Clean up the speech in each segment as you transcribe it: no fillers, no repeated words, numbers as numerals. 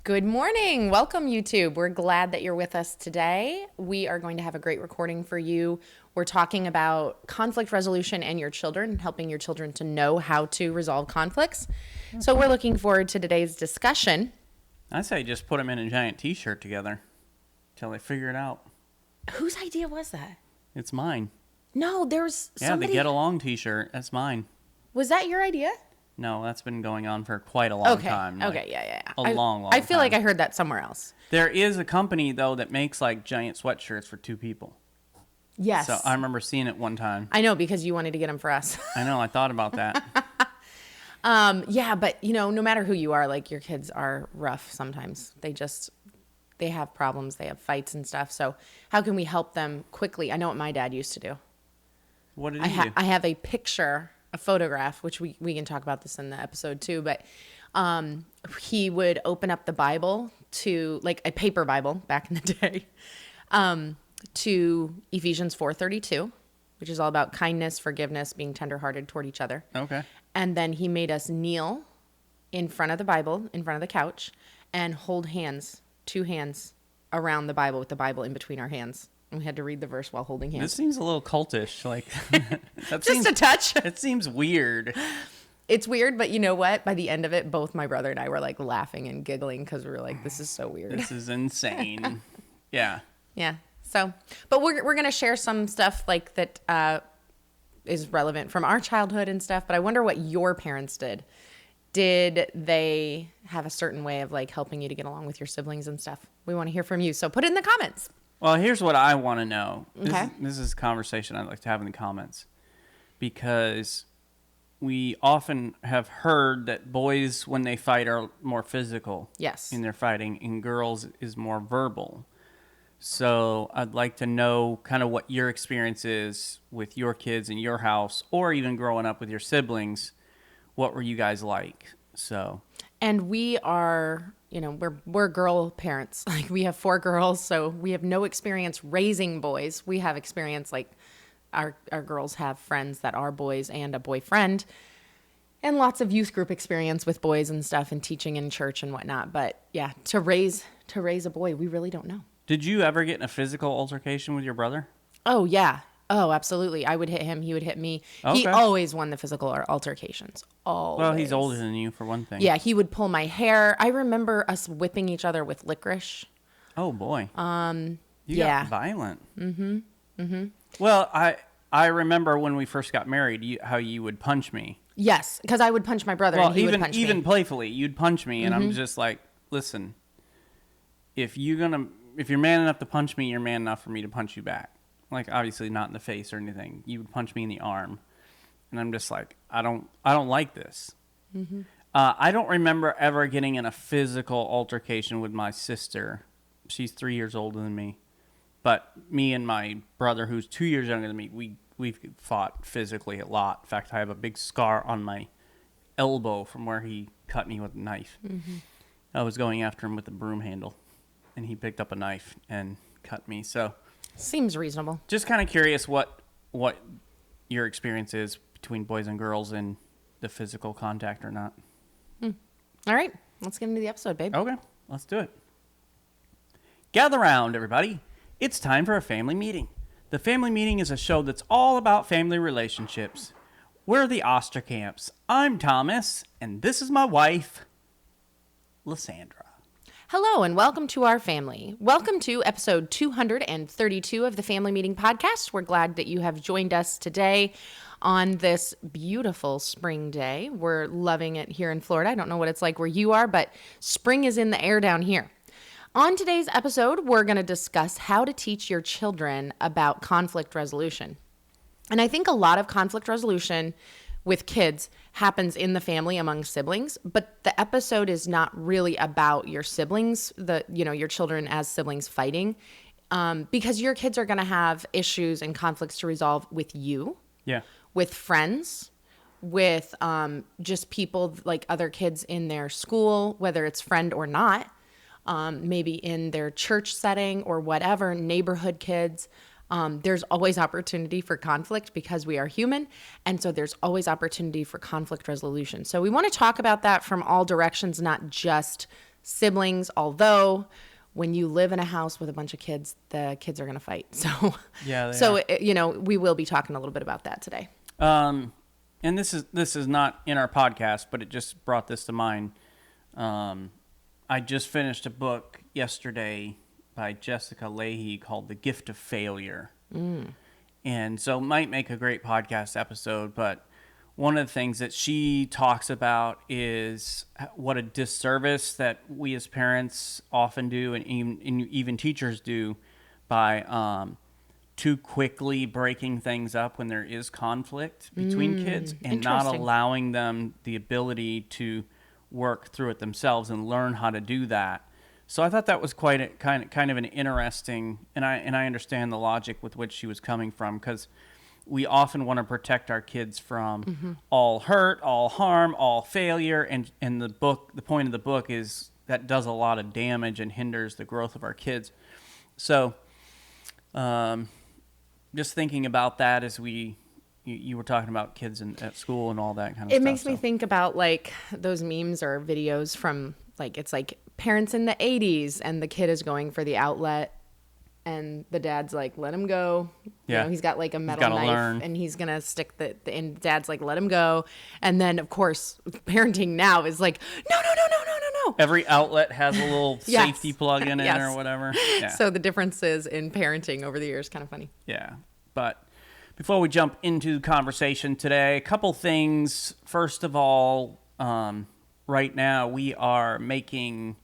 Good morning. Welcome, YouTube. We're glad that you're with us today. We are going to have a great recording for you. We're talking about conflict resolution and your children, helping your children to know how to resolve conflicts. So we're looking forward to today's discussion. I say just put them in a giant t-shirt together till they figure it out. Whose idea was that? It's mine. No, there's somebody... the Get Along t-shirt. That's mine. Was that your idea? No, that's been going on for quite a long time. Okay, yeah. A long time. I feel like I heard that somewhere else. There is a company, though, that makes, like, giant sweatshirts for two people. Yes. So I remember seeing it one time. I know, because you wanted to get them for us. I know, I thought about that. Yeah, but, no matter who you are, like, your kids are rough sometimes. They have problems. They have fights and stuff. So how can we help them quickly? I know what my dad used to do. What did he do? I have a photograph, which we can talk about this in the episode too, but he would open up the Bible to, like a paper Bible back in the day, to Ephesians 4:32, which is all about kindness, forgiveness, being tenderhearted toward each other. Okay. And then he made us kneel in front of the Bible, in front of the couch, and hold hands, two hands around the Bible with the Bible in between our hands. And we had to read the verse while holding hands. This seems a little cultish. Like, a touch. It seems weird. It's weird, but you know what? By the end of it, both my brother and I were like laughing and giggling because we were like, this is so weird. This is insane. Yeah. Yeah. So, but we're going to share some stuff like that is relevant from our childhood and stuff. But I wonder what your parents did. Did they have a certain way of like helping you to get along with your siblings and stuff? We want to hear from you. So put it in the comments. Well, here's what I want to know. Okay. This is a conversation I'd like to have in the comments, because we often have heard that boys, when they fight, are more physical. Yes. In their fighting, and girls is more verbal. So I'd like to know kind of what your experience is with your kids in your house, or even growing up with your siblings. What were you guys like? So. And we are, we're girl parents. Like, we have 4 girls, so we have no experience raising boys. We have experience, like, our girls have friends that are boys and a boyfriend, and lots of youth group experience with boys and stuff, and teaching in church and whatnot. But yeah, to raise a boy, we really don't know. Did you ever get in a physical altercation with your brother? Oh, yeah. Oh, absolutely. I would hit him. He would hit me. Okay. He always won the physical altercations. Always. Well, he's older than you, for one thing. Yeah, he would pull my hair. I remember us whipping each other with licorice. Oh, boy. You got violent. Mm-hmm. Mm-hmm. Well, I remember when we first got married, how you would punch me. Yes, because I would punch my brother, and he would punch me. Even playfully, you'd punch me, and I'm just like, listen, if you're man enough to punch me, you're man enough for me to punch you back. Like, obviously not in the face or anything. You would punch me in the arm. And I'm just like, I don't like this. Mm-hmm. I don't remember ever getting in a physical altercation with my sister. She's 3 years older than me. But me and my brother, who's 2 years younger than me, we've fought physically a lot. In fact, I have a big scar on my elbow from where he cut me with a knife. Mm-hmm. I was going after him with a broom handle, and he picked up a knife and cut me. So... Seems reasonable. Just kind of curious what your experience is between boys and girls in the physical contact or not. All right. Let's get into the episode, babe. Okay. Let's do it. Gather round, everybody. It's time for a family meeting. The Family Meeting is a show that's all about family relationships. We're the Osterkamps. I'm Thomas, and this is my wife, Lysandra. Hello and welcome to our family. Welcome to episode 232 of the Family Meeting Podcast. We're glad that you have joined us today on this beautiful spring day. We're loving it here in Florida. I don't know what it's like where you are, but spring is in the air down here. On today's episode, we're going to discuss how to teach your children about conflict resolution. And I think a lot of conflict resolution with kids happens in the family among siblings, but the episode is not really about your siblings, your children as siblings fighting, because your kids are going to have issues and conflicts to resolve with you, with friends, with just people like other kids in their school, whether it's friend or not, maybe in their church setting or whatever, neighborhood kids. There's always opportunity for conflict because we are human. And so there's always opportunity for conflict resolution. So we want to talk about that from all directions, not just siblings, although when you live in a house with a bunch of kids, the kids are going to fight. So, Yeah. We will be talking a little bit about that today. And this is not in our podcast, but it just brought this to mind. I just finished a book yesterday by Jessica Leahy called The Gift of Failure. And so it might make a great podcast episode, but one of the things that she talks about is what a disservice that we as parents often do, and even teachers do, by too quickly breaking things up when there is conflict between kids, and not allowing them the ability to work through it themselves and learn how to do that. So I thought that was quite kind of an interesting, and I understand the logic with which she was coming from, because we often want to protect our kids from all hurt, all harm, all failure, and the point of the book is that does a lot of damage and hinders the growth of our kids. So, just thinking about that as you were talking about kids at school and all that kind of stuff. It makes me think about like those memes or videos from it's like parents in the 80s and the kid is going for the outlet and the dad's like, let him go. Yeah. You know, he's got like a metal knife and he's going to stick and dad's like, let him go. And then of course, parenting now is like, no. Every outlet has a little safety plug in it or whatever. Yeah. So the differences in parenting over the years, kind of funny. Yeah. But before we jump into the conversation today, a couple things. First of all, right now we are making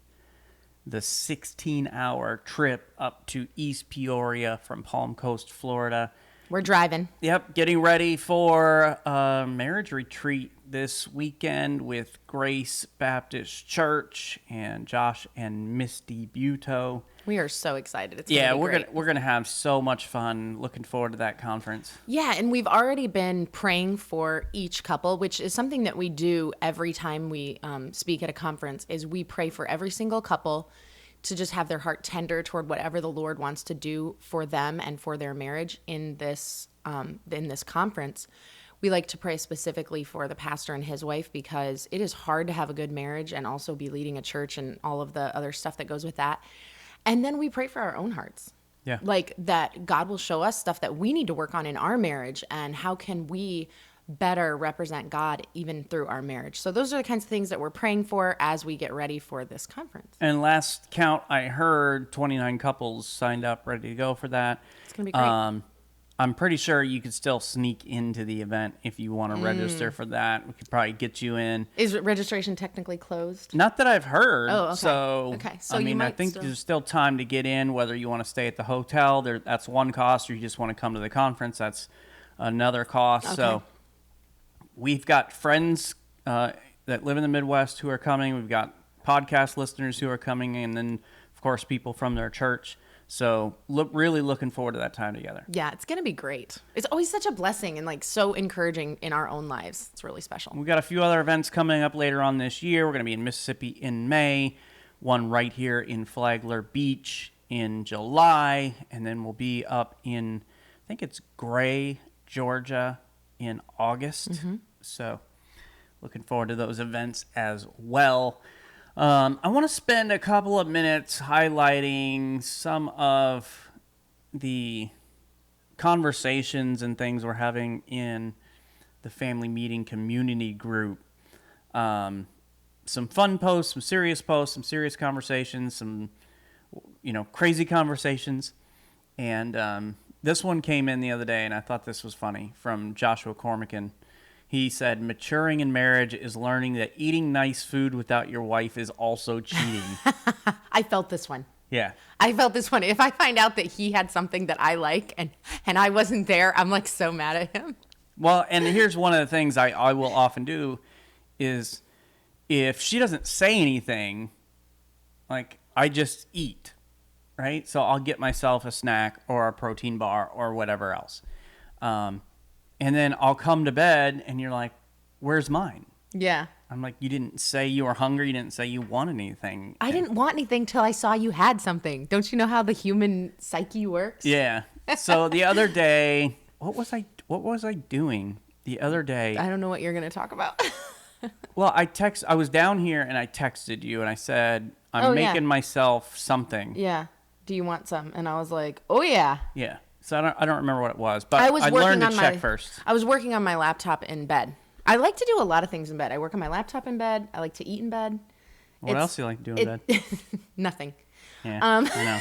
the 16-hour trip up to East Peoria from Palm Coast, Florida. We're driving. Yep, getting ready for a marriage retreat this weekend with Grace Baptist Church and Josh and Misty Buto. We are so excited. It's we're gonna have so much fun. Looking forward to that conference. Yeah, and we've already been praying for each couple, which is something that we do every time we speak at a conference. Is we pray for every single couple to just have their heart tender toward whatever the Lord wants to do for them and for their marriage in this conference. We like to pray specifically for the pastor and his wife because it is hard to have a good marriage and also be leading a church and all of the other stuff that goes with that. And then we pray for our own hearts. Yeah. Like that God will show us stuff that we need to work on in our marriage and how can we better represent God even through our marriage. So those are the kinds of things that we're praying for as we get ready for this conference. And last count I heard, 29 couples signed up, ready to go for that. It's going to be great. I'm pretty sure you could still sneak into the event if you want to register for that. We could probably get you in. Is registration technically closed? Not that I've heard. Oh, okay. So I mean, I think there's still time to get in, whether you want to stay at the hotel. That's one cost, or you just want to come to the conference. That's another cost. Okay. So we've got friends that live in the Midwest who are coming. We've got podcast listeners who are coming, and then, of course, people from their church. So really looking forward to that time together. Yeah, it's going to be great. It's always such a blessing and so encouraging in our own lives. It's really special. We've got a few other events coming up later on this year. We're going to be in Mississippi in May, one right here in Flagler Beach in July, and then we'll be up in, I think it's Gray, Georgia in August. Mm-hmm. So looking forward to those events as well. I want to spend a couple of minutes highlighting some of the conversations and things we're having in the family meeting community group. Some fun posts, some serious conversations, some crazy conversations. And this one came in the other day, and I thought this was funny, from Joshua Cormican. He said, maturing in marriage is learning that eating nice food without your wife is also cheating. I felt this one. Yeah. I felt this one. If I find out that he had something that I like and I wasn't there, I'm so mad at him. Well, and here's one of the things I will often do is if she doesn't say anything, I just eat, right? So I'll get myself a snack or a protein bar or whatever else. And then I'll come to bed, and you're like, where's mine? Yeah. I'm like, you didn't say you were hungry. You didn't say you wanted anything. I didn't want anything till I saw you had something. Don't you know how the human psyche works? Yeah. So the other day, what was I doing the other day? I don't know what you're going to talk about. Well, I was down here and I texted you and I said, I'm making myself something. Yeah. Do you want some? And I was like, oh yeah. Yeah. So I don't remember what it was, but I learned to check first. I was working on my laptop in bed. I like to do a lot of things in bed. I work on my laptop in bed. I like to eat in bed. What else do you like to do in bed? Nothing. Yeah, I know.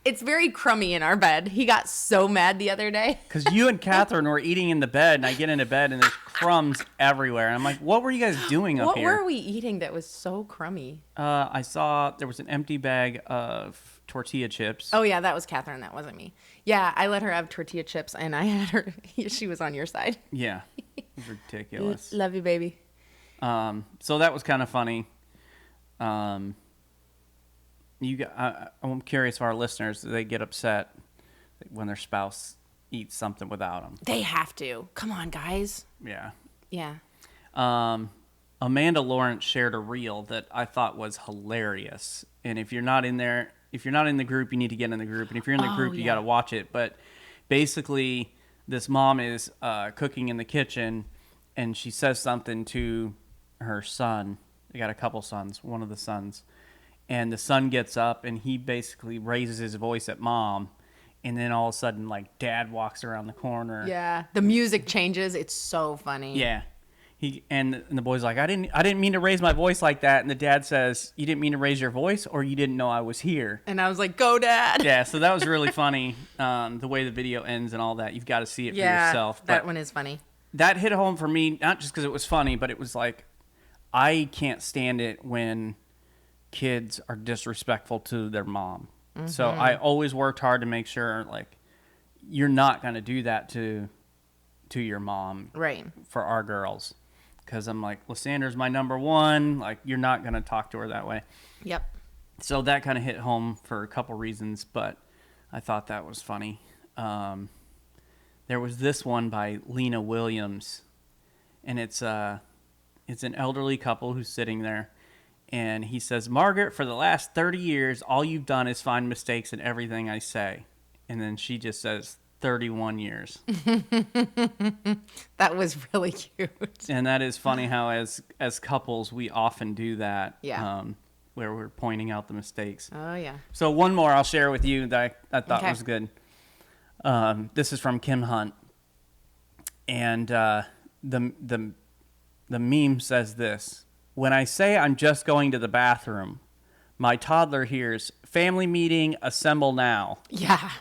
It's very crummy in our bed. He got so mad the other day. Because you and Catherine were eating in the bed, and I get into bed, and there's crumbs everywhere. And I'm like, what were you guys doing up here? What were we eating that was so crummy? I saw there was an empty bag of tortilla chips. Oh, yeah, that was Catherine. That wasn't me. Yeah, I let her have tortilla chips, and I had her. She was on your side. Yeah. It was ridiculous. Love you, baby. So that was kind of funny. I'm curious if our listeners, do they get upset when their spouse eats something without them? They have to. Come on, guys. Yeah. Yeah. Amanda Lawrence shared a reel that I thought was hilarious. And if you're not in the group, you need to get in the group. And if you're in the group, you got to watch it. But basically, this mom is cooking in the kitchen, and she says something to her son. They got a couple sons, one of the sons. And the son gets up, and he basically raises his voice at mom. And then all of a sudden, like, dad walks around the corner. Yeah. The music changes. It's so funny. Yeah. And the boy's like, I didn't mean to raise my voice like that. And the dad says, you didn't mean to raise your voice, or you didn't know I was here. And I was like, go, Dad. Yeah, so that was really funny. The way the video ends and all that. You've got to see it for yourself. Yeah, that one is funny. That hit home for me, not just because it was funny, but it was like, I can't stand it when kids are disrespectful to their mom. Mm-hmm. So I always worked hard to make sure, like, you're not going to do that to your mom. Right. For our girls. Because I'm like, Lysandra's my number one. Like, you're not going to talk to her that way. Yep. So that kind of hit home for a couple reasons, but I thought that was funny. There was this one by Lena Williams, and it's an elderly couple who's sitting there, and he says, Margaret, for the last 30 years, all you've done is find mistakes in everything I say. And then she just says, 31 years. That was really cute. And that is funny how as couples we often do that. Yeah. Where we're pointing out the mistakes. Oh yeah. So one more I'll share with you that I thought was good. This is from Kim Hunt. And the meme says this: when I say I'm just going to the bathroom, my toddler hears family meeting, assemble now. Yeah.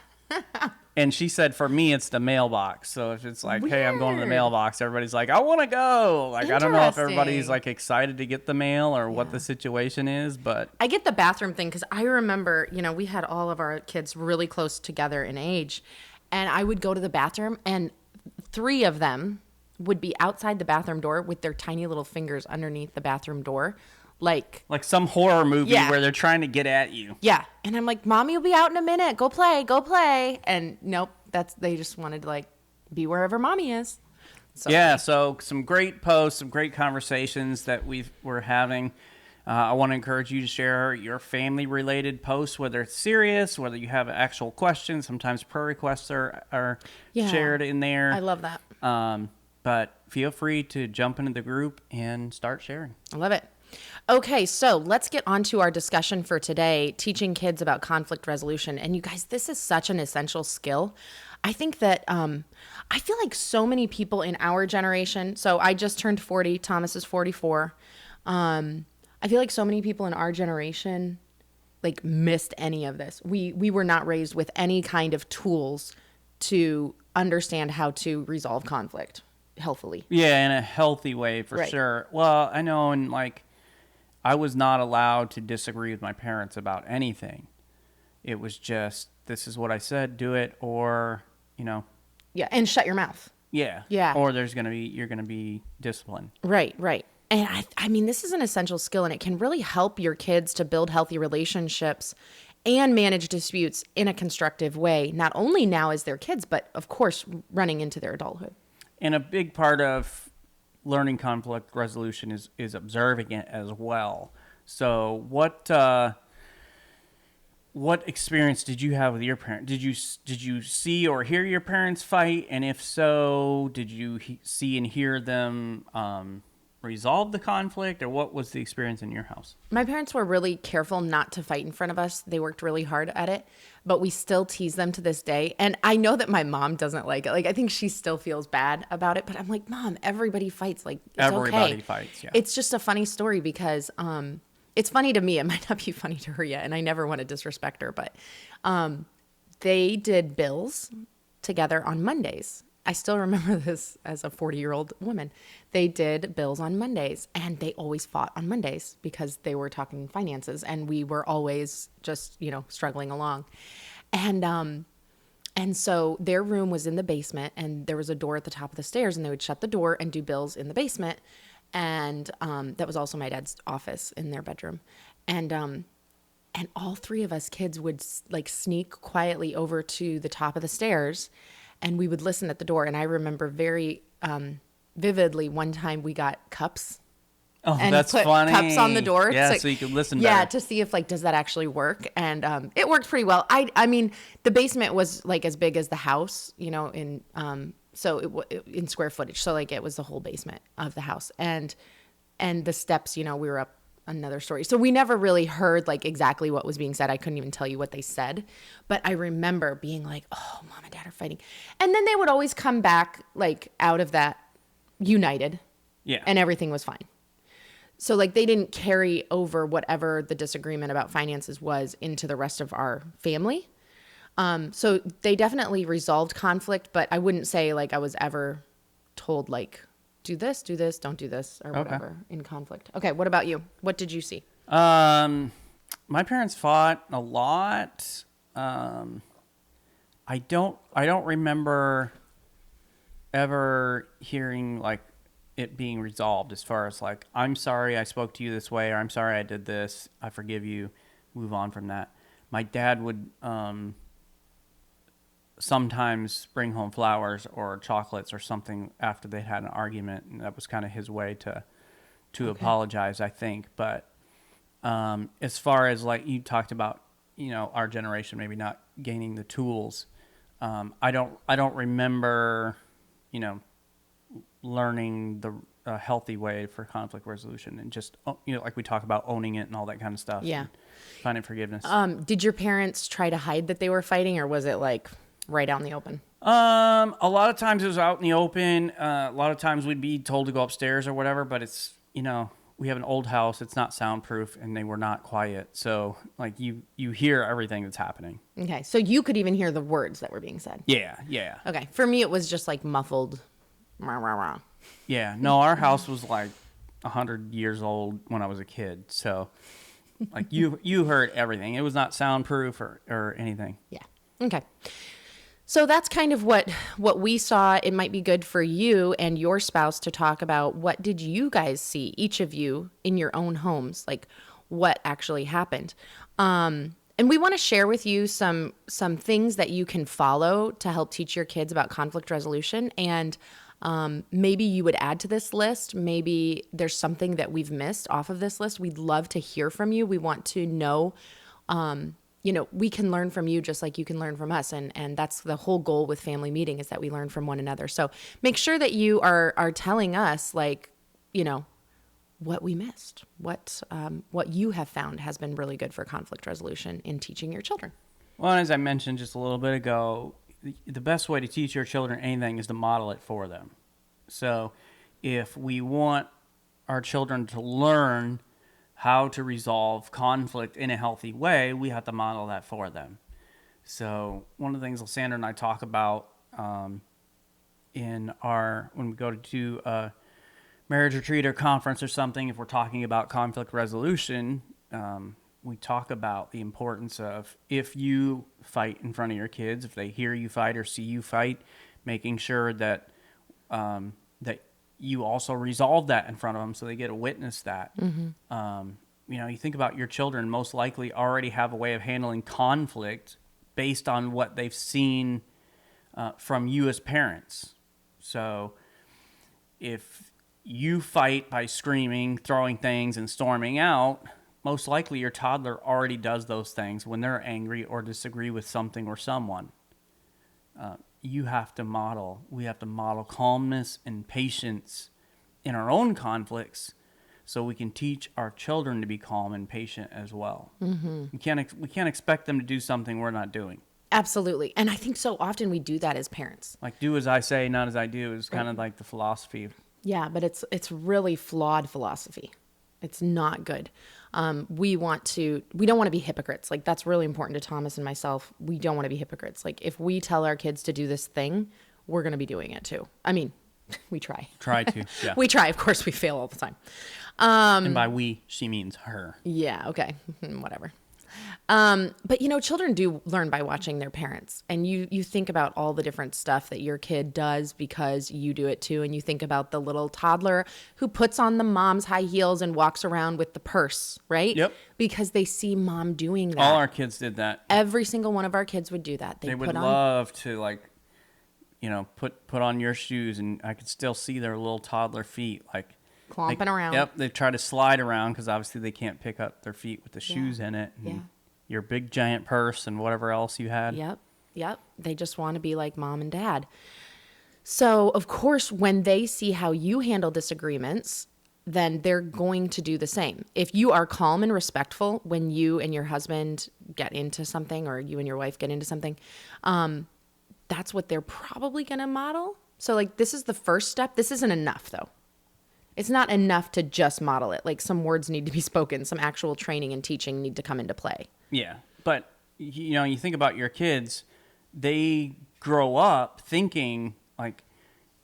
And she said, for me, it's the mailbox. So if it's like, hey, I'm going to the mailbox, everybody's like, I want to go. Like, I don't know if everybody's like excited to get the mail or what the situation is, but I get the bathroom thing because I remember, we had all of our kids really close together in age, and I would go to the bathroom, and 3 of them would be outside the bathroom door with their tiny little fingers underneath the bathroom door. Like some horror movie where they're trying to get at you. Yeah. And I'm like, Mommy will be out in a minute. Go play. And nope, they just wanted to like be wherever Mommy is. So yeah. So some great posts, some great conversations that we're having. I want to encourage you to share your family related posts, whether it's serious, whether you have actual questions. Sometimes prayer requests are shared in there. I love that. But feel free to jump into the group and start sharing. I love it. Okay, so let's get on to our discussion for today, teaching kids about conflict resolution. And you guys, this is such an essential skill. I think that I feel like so many people in our generation, so I just turned 40, Thomas is 44. I feel like so many people in our generation like missed any of this. We were not raised with any kind of tools to understand how to resolve conflict healthily. Yeah, in a healthy way for sure. Well, I know, and like, I was not allowed to disagree with my parents about anything. It was just, this is what I said, do it, or, Yeah, and shut your mouth. Yeah. Yeah. Or you're going to be disciplined. Right. And I mean, this is an essential skill, and it can really help your kids to build healthy relationships and manage disputes in a constructive way, not only now as their kids, but of course, running into their adulthood. And a big part of learning conflict resolution is observing it as well. So what experience did you have with your parents? Did you see or hear your parents fight? And if so, did you see and hear them resolve the conflict, or what was the experience in your house? My parents were really careful not to fight in front of us. They worked really hard at it, but we still tease them to this day. And I know that my mom doesn't like it. Like, I think she still feels bad about it, but I'm like, Mom, everybody fights. Like, it's Everybody okay. fights, yeah. It's just a funny story because it's funny to me. It might not be funny to her yet, and I never want to disrespect her, but they did bills together on Mondays. I still remember this as a 40-year-old woman. They did bills on Mondays, and they always fought on Mondays because they were talking finances, and we were always just, struggling along. And so their room was in the basement, and there was a door at the top of the stairs, and they would shut the door and do bills in the basement. And that was also my dad's office in their bedroom. And all three of us kids would like sneak quietly over to the top of the stairs, and we would listen at the door. And I remember very vividly one time we got cups. Oh, and that's put funny. Cups on the door. Yeah, so you could listen better. Yeah, to see if does that actually work? And it worked pretty well. I mean, the basement was like as big as the house, in in square footage. So it was the whole basement of the house, and the steps. We were up another story. So we never really heard exactly what was being said. I couldn't even tell you what they said, but I remember being like, "Oh, Mom and Dad are fighting," and then they would always come back out of that united, yeah, and everything was fine. So they didn't carry over whatever the disagreement about finances was into the rest of our family. So they definitely resolved conflict, but I wouldn't say I was ever told do this, don't do this, or whatever in conflict. Okay, what about you? What did you see? My parents fought a lot. I don't remember ever hearing it being resolved as far as I'm sorry I spoke to you this way, or I'm sorry I did this, I forgive you, move on from that. My dad would sometimes bring home flowers or chocolates or something after they had an argument, and that was kind of his way to apologize, I think. But as far as you talked about, our generation maybe not gaining the tools, I don't remember, learning the healthy way for conflict resolution, and just like we talk about owning it and all that kind of stuff. Yeah, finding forgiveness. Did your parents try to hide that they were fighting, or was it right out in the open? A lot of times it was out in the open. A lot of times we'd be told to go upstairs or whatever, but it's we have an old house, it's not soundproof, and they were not quiet, so you hear everything that's happening. Okay, so you could even hear the words that were being said. Yeah. Okay, for me it was just muffled rah, rah, rah. Yeah, no, our house was 100 years old when I was a kid, so you heard everything. It was not soundproof or anything. Yeah. Okay. So that's kind of what we saw. It might be good for you and your spouse to talk about, what did you guys see, each of you, in your own homes, what actually happened. And we want to share with you some things that you can follow to help teach your kids about conflict resolution. And maybe you would add to this list. Maybe there's something that we've missed off of this list. We'd love to hear from you. We want to know, we can learn from you just like you can learn from us. And that's the whole goal with Family Meeting, is that we learn from one another. So make sure that you are telling us, what we missed, what you have found has been really good for conflict resolution in teaching your children. Well, as I mentioned just a little bit ago, the best way to teach your children anything is to model it for them. So if we want our children to learn how to resolve conflict in a healthy way, we have to model that for them. So one of the things Lysandra and I talk about when we go to a marriage retreat or conference or something, if we're talking about conflict resolution, we talk about the importance of, if you fight in front of your kids, if they hear you fight or see you fight, making sure that that you also resolve that in front of them so they get to witness that. Mm-hmm. You think about your children most likely already have a way of handling conflict based on what they've seen from you as parents. So if you fight by screaming, throwing things, and storming out, most likely your toddler already does those things when they're angry or disagree with something or someone. We have to model calmness and patience in our own conflicts so we can teach our children to be calm and patient as well. Mm-hmm. We can't expect them to do something we're not doing. Absolutely. And I think so often we do that as parents. Like, do as I say, not as I do is kind of like the philosophy. Yeah, but it's really flawed philosophy. It's not good. We don't want to be hypocrites. Like, that's really important to Thomas and myself. We don't want to be hypocrites. Like, if we tell our kids to do this thing, we're going to be doing it too. I mean, we try. Try to, yeah. We try. Of course, we fail all the time. And by we, she means her. Yeah, okay. Whatever. But children do learn by watching their parents, and you think about all the different stuff that your kid does because you do it too. And you think about the little toddler who puts on the mom's high heels and walks around with the purse, right? Yep. Because they see mom doing that. All our kids did that. Every single one of our kids would do that. They would love to put on your shoes, and I could still see their little toddler feet clomping around. Yep, they try to slide around because obviously they can't pick up their feet with the shoes in it. And your big giant purse and whatever else you had. Yep. They just want to be like mom and dad. So, of course, when they see how you handle disagreements, then they're going to do the same. If you are calm and respectful when you and your husband get into something, or you and your wife get into something, that's what they're probably going to model. So, like, this is the first step. This isn't enough, though. It's not enough to just model it. Like, some words need to be spoken. Some actual training and teaching need to come into play. Yeah. But, you think about your kids, they grow up thinking, like,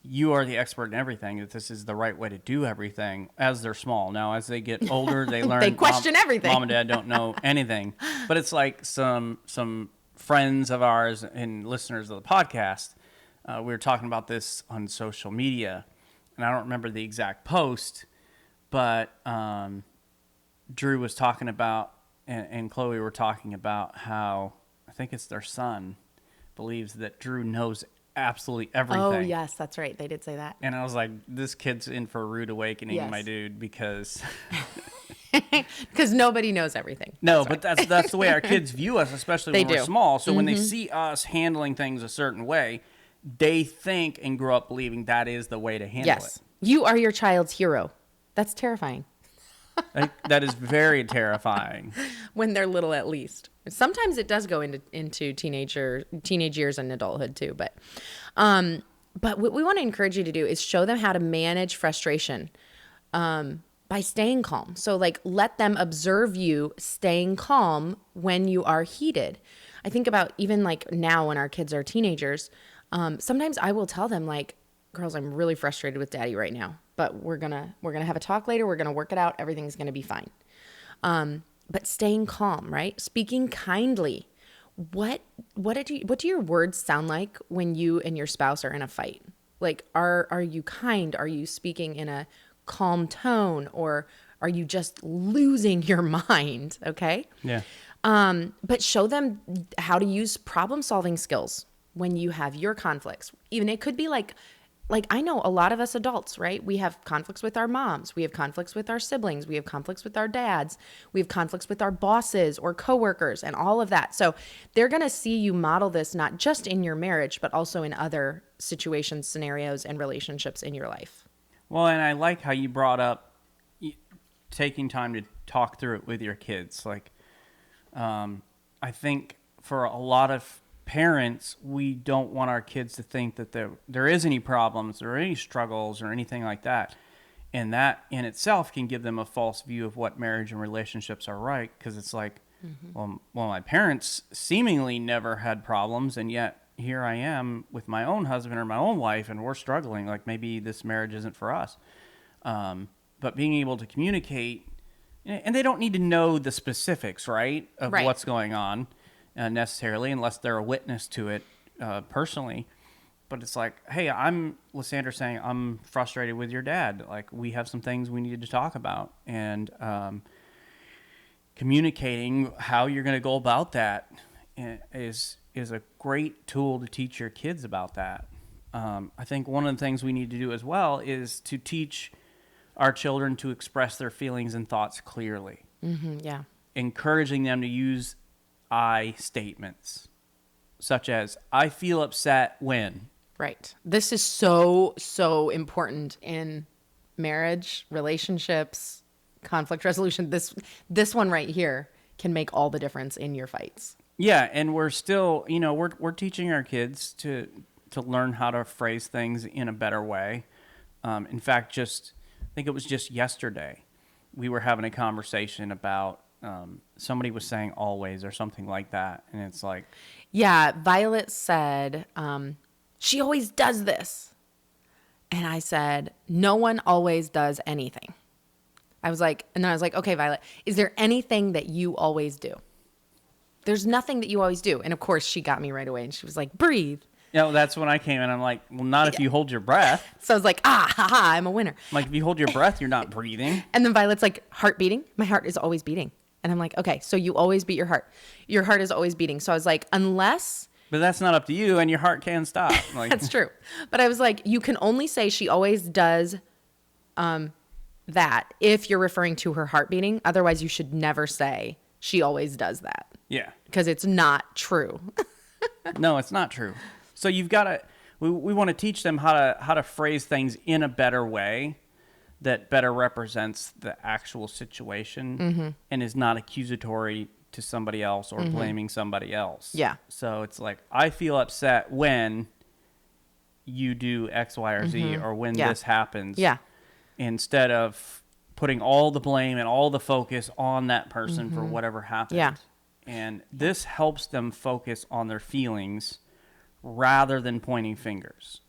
you are the expert in everything, that this is the right way to do everything as they're small. Now, as they get older, they learn. They question everything. Mom and dad don't know anything. But it's like some friends of ours and listeners of the podcast, we were talking about this on social media. And I don't remember the exact post, but Drew was talking about, and Chloe were talking about how, I think it's their son, believes that Drew knows absolutely everything. Oh, yes, that's right. They did say that. And I was like, this kid's in for a rude awakening, yes. My dude, because... Because nobody knows everything. No, but that's the way our kids view us, especially when we're small. So when they see us handling things a certain way, they think and grow up believing that is the way to handle it. You are your child's hero. That's terrifying. That is very terrifying. When they're little, at least. Sometimes it does go into teenage years and adulthood too. But what we want to encourage you to do is show them how to manage frustration by staying calm. So, like, let them observe you staying calm when you are heated. I think about even like now when our kids are teenagers, sometimes I will tell them, like, girls, I'm really frustrated with daddy right now, but we're gonna have a talk later. We're gonna work it out. Everything's gonna be fine. But staying calm, right? Speaking kindly. What do your words sound like when you and your spouse are in a fight? Like, are you kind? Are you speaking in a calm tone, or are you just losing your mind? Okay. Yeah. But show them how to use problem-solving skills when you have your conflicts. Even it could be like I know a lot of us adults, right? We have conflicts with our moms. We have conflicts with our siblings. We have conflicts with our dads. We have conflicts with our bosses or coworkers and all of that. So they're going to see you model this not just in your marriage, but also in other situations, scenarios, and relationships in your life. Well, and I like how you brought up taking time to talk through it with your kids. Like, I think for a lot of parents, we don't want our kids to think that there is any problems or any struggles or anything like that. And that in itself can give them a false view of what marriage and relationships are right. Because it's like, well, my parents seemingly never had problems, and yet here I am with my own husband or my own wife, and we're struggling. Like, maybe this marriage isn't for us. But being able to communicate, and they don't need to know the specifics, right, of what's going on necessarily, unless they're a witness to it personally. But it's like, hey, I'm Lysandra saying I'm frustrated with your dad. Like, we have some things we needed to talk about, and communicating how you're going to go about that is a great tool to teach your kids about that. I think one of the things we need to do as well is to teach our children to express their feelings and thoughts clearly. Yeah. Encouraging them to use I statements, such as, I feel upset when. Right. This is so important in marriage, relationships, conflict resolution. This one right here can make all the difference in your fights. Yeah, and we're still, we're teaching our kids to learn how to phrase things in a better way. In fact, I think it was just yesterday, we were having a conversation about somebody was saying always or something like that, and it's like, yeah, Violet said, she always does this. And I said, no one always does anything. And then I was like, okay, Violet, is there anything that you always do? There's nothing that you always do. And of course, she got me right away. And she was like, breathe. That's when I came in. I'm like, well, not if you hold your breath. So I was like, haha, I'm a winner. I'm like, if you hold your breath, you're not breathing. And then Violet's like, heart beating? My heart is always beating. And I'm like, okay, so you always beat your heart. Your heart is always beating. So I was like, unless... But that's not up to you, and your heart can stop. Like, that's true. But I was like, you can only say she always does that if you're referring to her heart beating. Otherwise, you should never say she always does that. Yeah. Because it's not true. No, it's not true. So you've got to... We want to teach them how to phrase things in a better way that better represents the actual situation and is not accusatory to somebody else or blaming somebody else. Yeah. So it's like, I feel upset when you do X, Y, or Z, or when this happens. Yeah. Instead of putting all the blame and all the focus on that person for whatever happened. Yeah. And this helps them focus on their feelings rather than pointing fingers,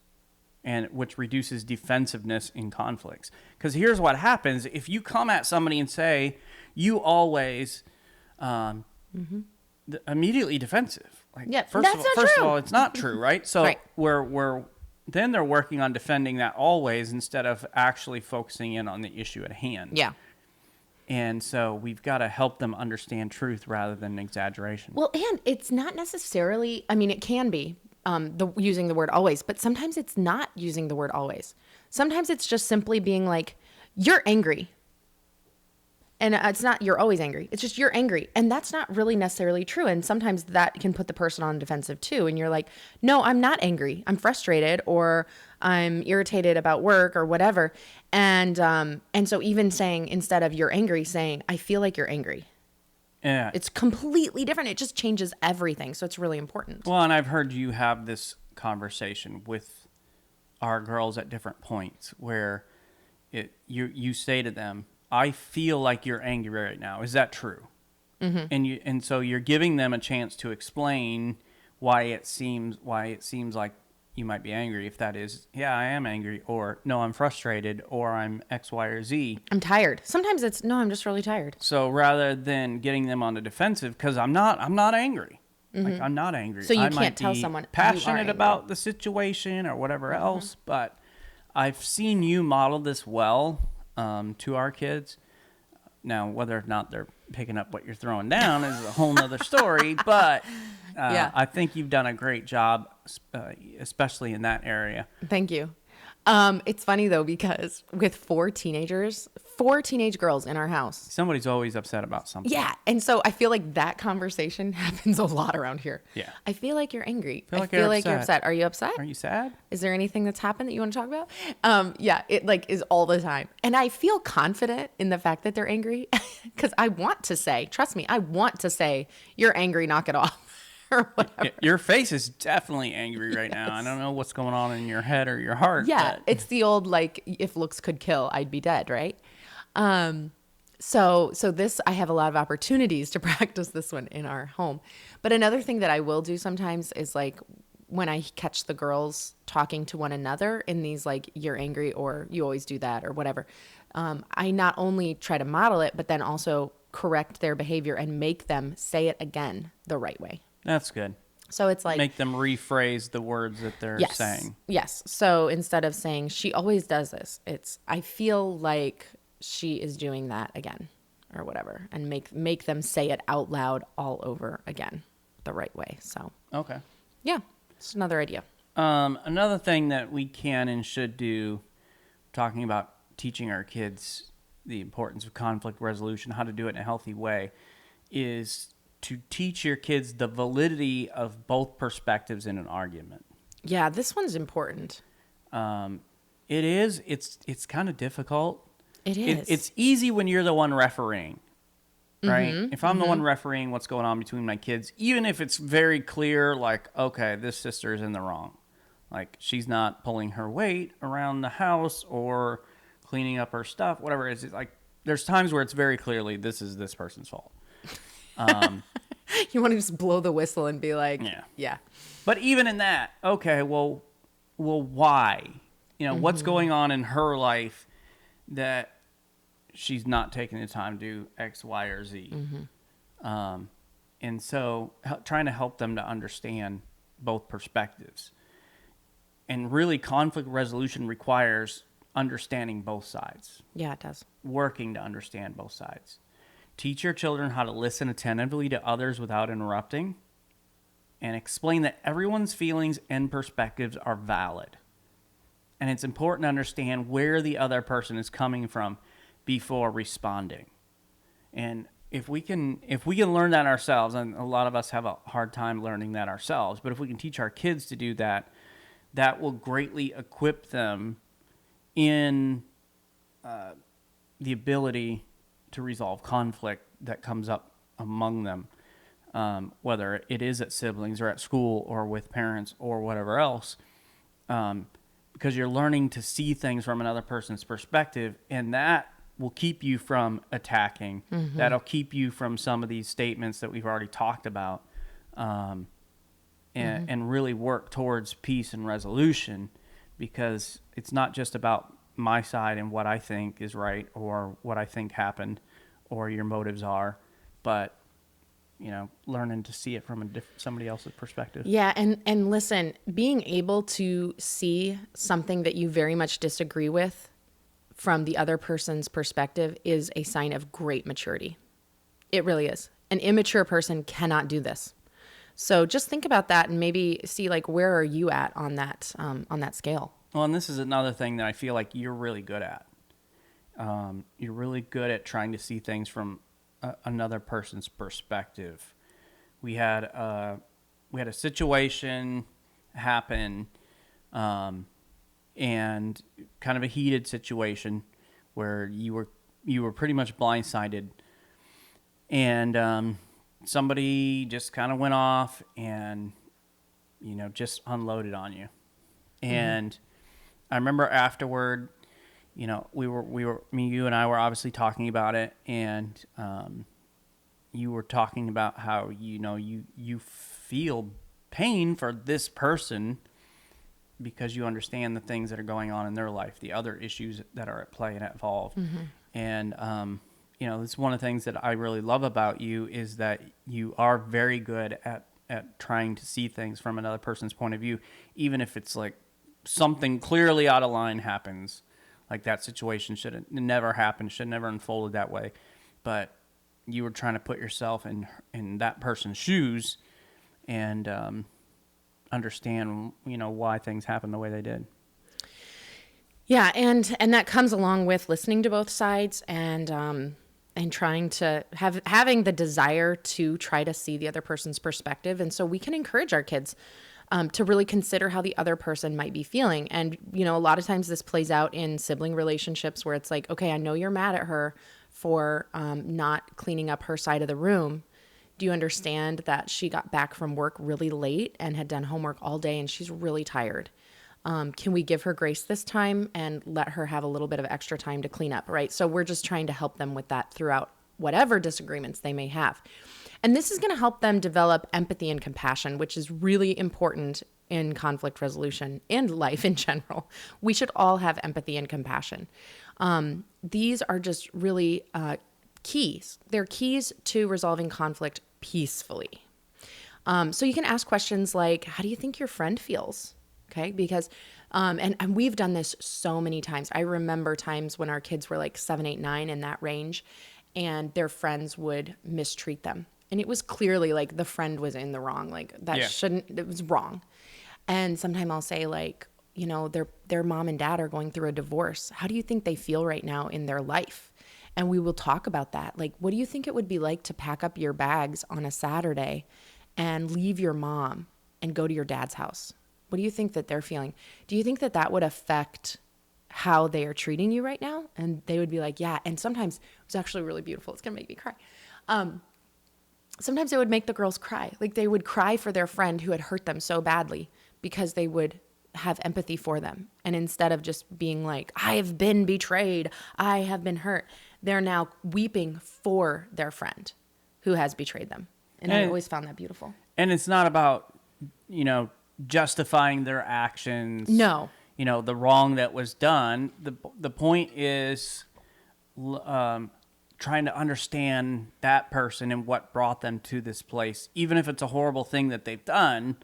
and which reduces defensiveness in conflicts. Because here's what happens. If you come at somebody and say, you always... immediately defensive. Like, Yeah, first of all, it's not true, right? So Right. we're then they're working on defending that always instead of actually focusing in on the issue at hand. Yeah. And so we've got to help them understand truth rather than exaggeration. Well, and it's not necessarily, I mean, it can be using the word always, but sometimes it's not using the word always. Sometimes it's just simply being like, you're angry. And it's not you're always angry. It's just you're angry. And that's not really necessarily true. And sometimes that can put the person on defensive too. And you're like, no, I'm not angry. I'm frustrated, or I'm irritated about work or whatever. And so even saying, instead of you're angry, saying, I feel like you're angry. Yeah. It's completely different. It just changes everything. So it's really important. Well, and I've heard you have this conversation with our girls at different points where you say to them, I feel like you're angry right now. Is that true? Mm-hmm. And so you're giving them a chance to explain why it seems like you might be angry. If that is, yeah, I am angry, or no, I'm frustrated, or I'm X, Y, or Z. I'm tired. Sometimes it's no, I'm just really tired. So rather than getting them on the defensive, because I'm not angry. Mm-hmm. Like, I'm not angry. So you I can't might tell be someone you are passionate angry about the situation or whatever else, but I've seen you model this well to our kids. Now, whether or not they're picking up what you're throwing down is a whole nother story, but Yeah. I think you've done a great job, especially in that area. Thank you. It's funny though, because with 4 teenage girls in our house. Somebody's always upset about something. Yeah. And so I feel like that conversation happens a lot around here. Yeah. I feel like you're angry. I like feel you're like you're upset. upset. Are you upset? Are you sad? Is there anything that's happened that you want to talk about? Yeah, it like is all the time. And I feel confident in the fact that they're angry because I want to say, trust me, I want to say, you're angry, knock it off. Or whatever. Your face is definitely angry right now. I don't know what's going on in your head or your heart. Yeah, but... it's the old, like, if looks could kill, I'd be dead, right? So this, I have a lot of opportunities to practice this one in our home. But another thing that I will do sometimes is, like, when I catch the girls talking to one another in these, like, you're angry or you always do that or whatever, I not only try to model it, but then also correct their behavior and make them say it again the right way. That's good. So it's like... Make them rephrase the words that they're saying. Yes. So instead of saying, she always does this, it's, I feel like she is doing that again or whatever. And make them say it out loud all over again the right way. So, Okay. yeah, it's another idea. Another thing that we can and should do, talking about teaching our kids the importance of conflict resolution, how to do it in a healthy way, is to teach your kids the validity of both perspectives in an argument. Yeah, this one's important. It is. It's kind of difficult. It is. It's easy when you're the one refereeing, right? If I'm the one refereeing what's going on between my kids, even if it's very clear, like, okay, this sister is in the wrong. Like, she's not pulling her weight around the house or cleaning up her stuff, whatever it is. It's like, there's times where it's very clearly, this is this person's fault. You want to just blow the whistle and be like, yeah. But even in that, okay, well, why? What's going on in her life that she's not taking the time to do X, Y, or Z? And so trying to help them to understand both perspectives. And really, conflict resolution requires understanding both sides. Yeah, it does. Working to understand both sides. Teach your children how to listen attentively to others without interrupting. And explain that everyone's feelings and perspectives are valid. And it's important to understand where the other person is coming from before responding. And if we can learn that ourselves, and a lot of us have a hard time learning that ourselves, but if we can teach our kids to do that, that will greatly equip them in the ability to resolve conflict that comes up among them, whether it is at siblings or at school or with parents or whatever else, because you're learning to see things from another person's perspective, and that will keep you from attacking. That'll keep you from some of these statements that we've already talked about, and really work towards peace and resolution, because it's not just about my side and what I think is right or what I think happened or your motives are, but learning to see it from somebody else's perspective. Yeah, and listen, being able to see something that you very much disagree with from the other person's perspective is a sign of great maturity. It really is. An immature person cannot do this. So just think about that and maybe see, like, where are you at on that scale? Well, and this is another thing that I feel like you're really good at. You're really good at trying to see things from another person's perspective. We had a situation happen, and kind of a heated situation where you were pretty much blindsided, and somebody just kind of went off and just unloaded on you. And I remember afterward, you and I were obviously talking about it, and you were talking about how you feel pain for this person because you understand the things that are going on in their life, the other issues that are at play and involved. And it's one of the things that I really love about you is that you are very good at trying to see things from another person's point of view, even if it's like something clearly out of line happens. Like, that situation should have never happened, should have never unfolded that way. But you were trying to put yourself in that person's shoes and understand, why things happened the way they did. Yeah, and that comes along with listening to both sides and trying to having the desire to try to see the other person's perspective. And so we can encourage our kids to really consider how the other person might be feeling. And, a lot of times this plays out in sibling relationships where it's like, okay, I know you're mad at her for not cleaning up her side of the room. Do you understand that she got back from work really late and had done homework all day and she's really tired? Can we give her grace this time and let her have a little bit of extra time to clean up, right? So we're just trying to help them with that throughout whatever disagreements they may have. And this is going to help them develop empathy and compassion, which is really important in conflict resolution and life in general. We should all have empathy and compassion. These are just really keys. They're keys to resolving conflict peacefully. So you can ask questions like, how do you think your friend feels? Okay, because, and we've done this so many times. I remember times when our kids were like 7, 8, 9 in that range, and their friends would mistreat them. And it was clearly like the friend was in the wrong. Like it was wrong. And sometimes I'll say like, their mom and dad are going through a divorce. How do you think they feel right now in their life? And we will talk about that. Like, what do you think it would be like to pack up your bags on a Saturday and leave your mom and go to your dad's house? What do you think that they're feeling? Do you think that would affect how they are treating you right now. And they would be like, yeah. And sometimes it was actually really beautiful. It's going to make me cry. Sometimes it would make the girls cry. Like they would cry for their friend who had hurt them so badly because they would have empathy for them. And instead of just being like, I have been betrayed, I have been hurt, they're now weeping for their friend who has betrayed them. And I always found that beautiful. And it's not about, justifying their actions. No. The wrong that was done. The point is trying to understand that person and what brought them to this place, even if it's a horrible thing that they've done,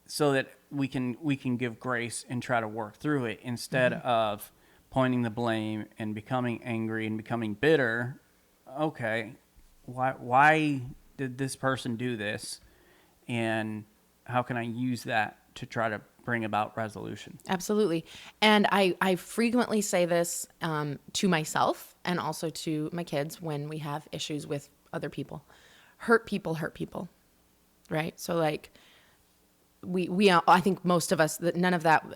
so that we can give grace and try to work through it instead of pointing the blame and becoming angry and becoming bitter. Okay, why did this person do this, and how can I use that to try to bring about resolution? Absolutely. And I frequently say this to myself and also to my kids when we have issues with other people. Hurt people, right? So like we I think most of us, that none of that,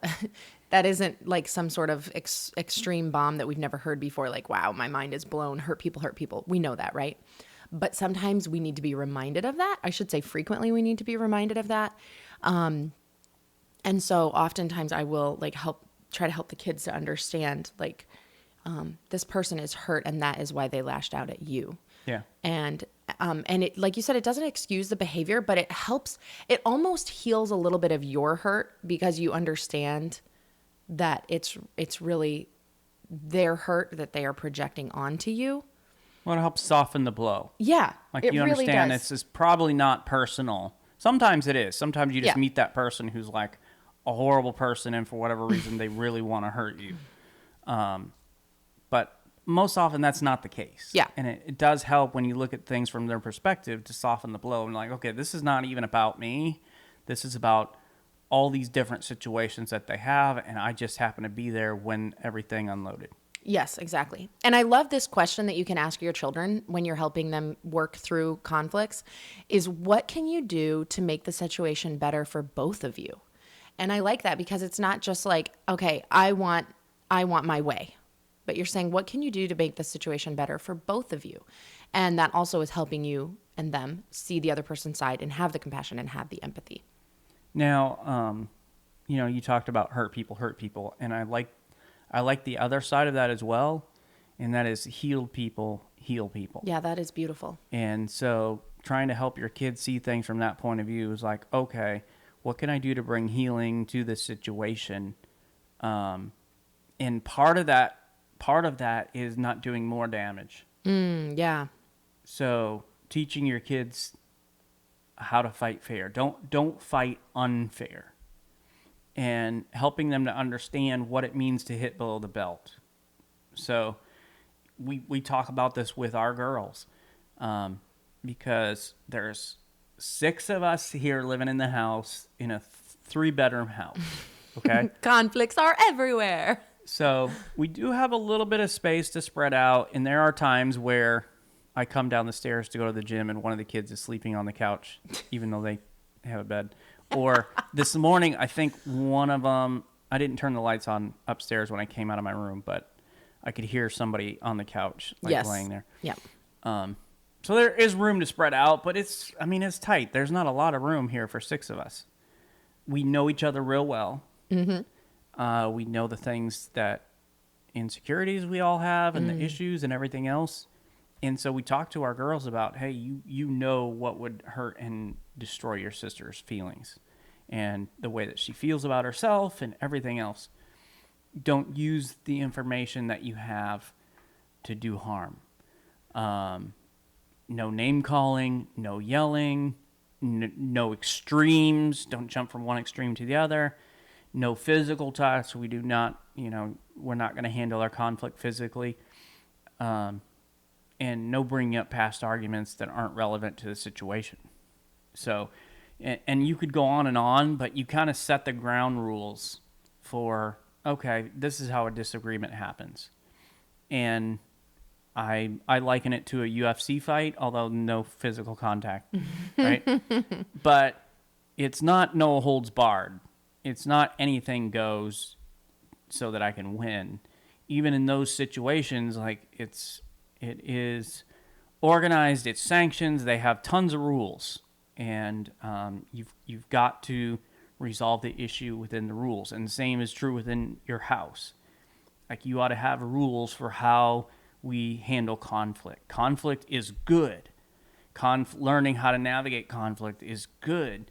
that isn't like some sort of extreme bomb that we've never heard before. Like, wow, my mind is blown. Hurt people. We know that, right? But sometimes we need to be reminded of that. I should say frequently we need to be reminded of that. And so oftentimes I will try to help the kids to understand this person is hurt and that is why they lashed out at you. Yeah. And it, like you said, it doesn't excuse the behavior, but it helps. It almost heals a little bit of your hurt because you understand that it's really their hurt that they are projecting onto you. Well, it helps soften the blow. Yeah. Like it you really understand does. this is probably not personal. Sometimes it is. Sometimes you just Yeah. meet that person who's like a horrible person and for whatever reason they really want to hurt you. But most often that's not the case. Yeah. And it does help when you look at things from their perspective to soften the blow and like, okay, this is not even about me. This is about all these different situations that they have, and I just happen to be there when everything unloaded. Yes, exactly. And I love this question that you can ask your children when you're helping them work through conflicts is what can you do to make the situation better for both of you? And I like that because it's not just like, okay, I want my way, but you're saying, what can you do to make the situation better for both of you? And that also is helping you and them see the other person's side and have the compassion and have the empathy. Now, you talked about hurt people, and I like the other side of that as well, and that is healed people heal people. Yeah, that is beautiful. And so trying to help your kids see things from that point of view is like, okay, what can I do to bring healing to this situation? And part of that is not doing more damage. Yeah. So teaching your kids how to fight fair. Don't fight unfair. And helping them to understand what it means to hit below the belt. So we talk about this with our girls because there's 6 of us here living in the house in a 3-bedroom house. Okay? Conflicts are everywhere. So we do have a little bit of space to spread out, and there are times where I come down the stairs to go to the gym and one of the kids is sleeping on the couch, even though they have a bed. Or this morning, I think one of them, I didn't turn the lights on upstairs when I came out of my room, but I could hear somebody on the couch laying there. Yeah. So there is room to spread out, but it's tight. There's not a lot of room here for 6 of us. We know each other real well. Mm-hmm. We know the things that insecurities we all have and the issues and everything else. And so we talk to our girls about, hey, you know what would hurt and destroy your sister's feelings and the way that she feels about herself and everything else. Don't use the information that you have to do harm. No name calling, no yelling, no extremes. Don't jump from one extreme to the other. No physical touch. We do not, we're not going to handle our conflict physically. And no bringing up past arguments that aren't relevant to the situation. So, and you could go on, but you kind of set the ground rules for, okay, this is how a disagreement happens. And I liken it to a UFC fight, although no physical contact, right? But it's not no holds barred. It's not anything goes. so that I can win. Even in those situations, like it is organized, it's sanctions, they have tons of rules, and you've got to resolve the issue within the rules. And the same is true within your house. Like, you ought to have rules for how we handle conflict. Conflict is good. Learning how to navigate conflict is good.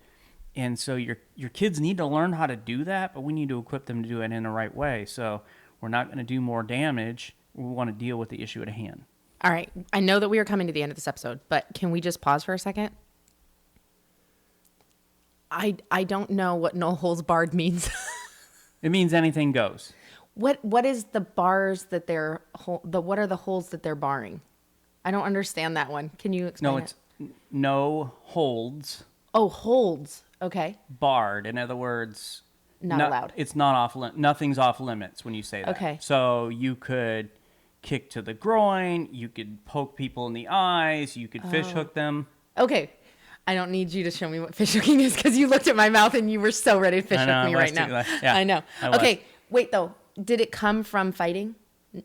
And so your kids need to learn how to do that, but we need to equip them to do it in the right way. So we're not going to do more damage. We want to deal with the issue at hand. All right. I know that we are coming to the end of this episode, but can we just pause for a second? I don't know what no holds barred means. It means anything goes. What is the bars that what are the holes that they're barring? I don't understand that one. Can you explain it? No, it's no holds. Oh, holds. Okay. Barred. In other words, not allowed. It's not nothing's off limits when you say that. Okay. So you could kick to the groin, you could poke people in the eyes, you could fish hook them. Okay. I don't need you to show me what fish hooking is, because you looked at my mouth and you were so ready to fish hook me right now. Yeah, I know. Okay. Wait, though. Did it come from fighting?